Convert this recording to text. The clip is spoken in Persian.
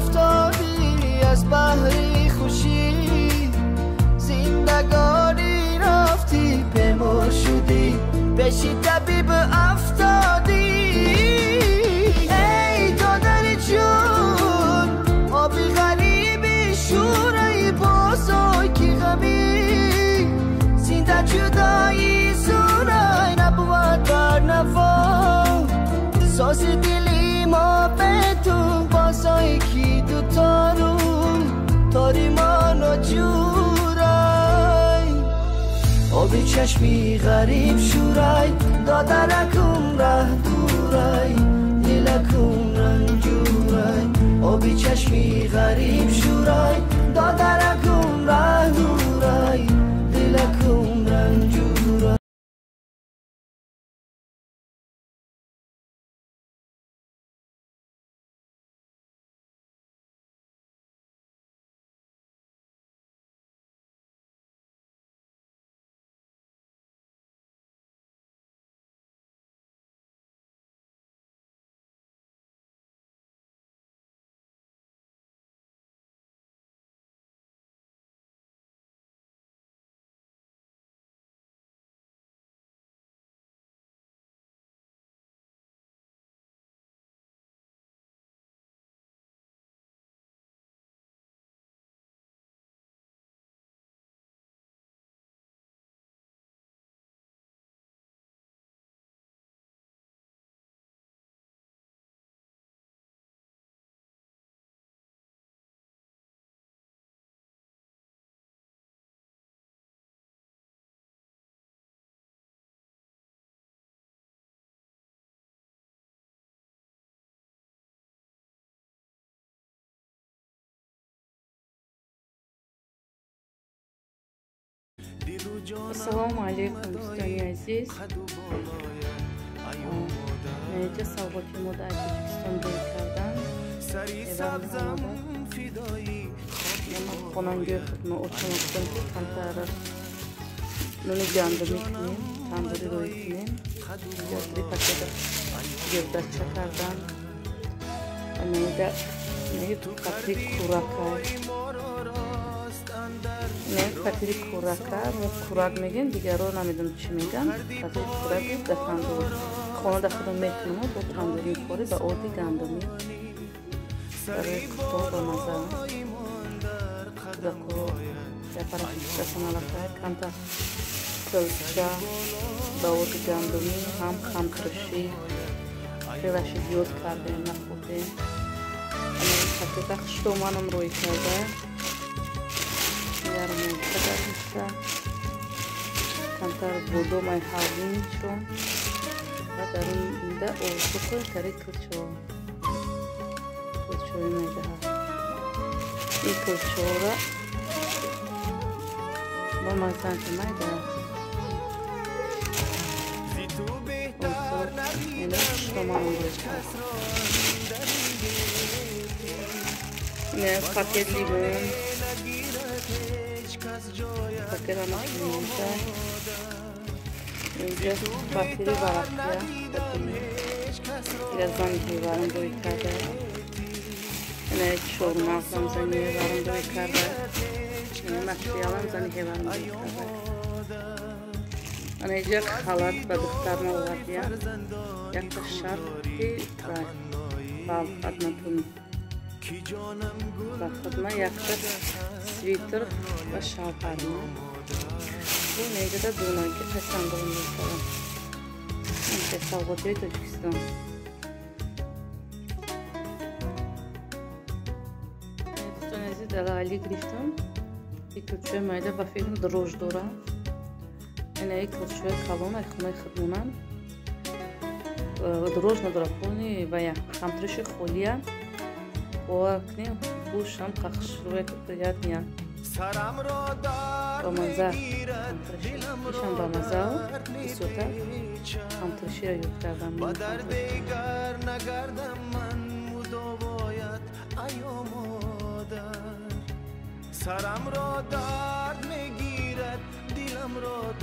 افتادی از بحری خوشی زندگانی رفتی بمر شدی بشی طبیب افتادی ای دادر جون آبی غریبی شورای بازای کی غمی زنده جدایی زورای نبود بر نوا ساز دلی ما به تو بازای کی دوتا رو تاری منو جورای آبی چشمی غریب شورای دادرکم ره دورای دلکم رنجورای آبی چشمی غریب شورای دادرکم ره دورای دلکم رنجورای Assalomu alaykum do'stlar aziz. Nega savg'oki moda O'zbekistonda ekandan. Xonango xidma o'tmoqdan qantari. Nuni ganda mikni, tanduri ro'yitni. Yozli paketi yerda chakardan. Nega qatli kurakay. نه پتیری کورکا کورک میگن دیگران نمیدونم چی میگن پتیری کورکی به تندور خانه داخل میکنیم و با تندوری میخوری با آدی گندمی برای کتاب با مزه دکو یا پراشیسته سنالکای کانتا کلچه با آدی گندمی هم خمترشی خیلیش زیاد کرده نخورده پتیری تخشتو منم روی کرده yarım kadar ise kantar bodo may havin çon kadarında oldu kare kılço ne daha ilk kılçora bu masante may da ne tamam ne paketli bu paket anak minta اینجا پاتری برقیه گرزان دیوارم روی کرده اینه شورما هم زنی هیوارم روی کرده اینه مشیال هم زنی هیوارم روی کرده اینجا خالات با دخترم آوردیم یک تا شرطی با خدمتون با خدمه یک تا سویتر و شاپرما bu neydi de Dunayki Pesandığında falan. İşte savgıtıyor Tacikistan. دید علی گرفتم یک کلچه مایده و فکرم دروژ داره این یک کلچه کلون ای خونه خدمونم دروژ نداره کنی و یا همترش خولیه و کنیم بوش هم قخش روی کتریت نیا با منزه همترشم با منزه بسوته همترشی را یوت کردم سرم را درد میگیرد دلم را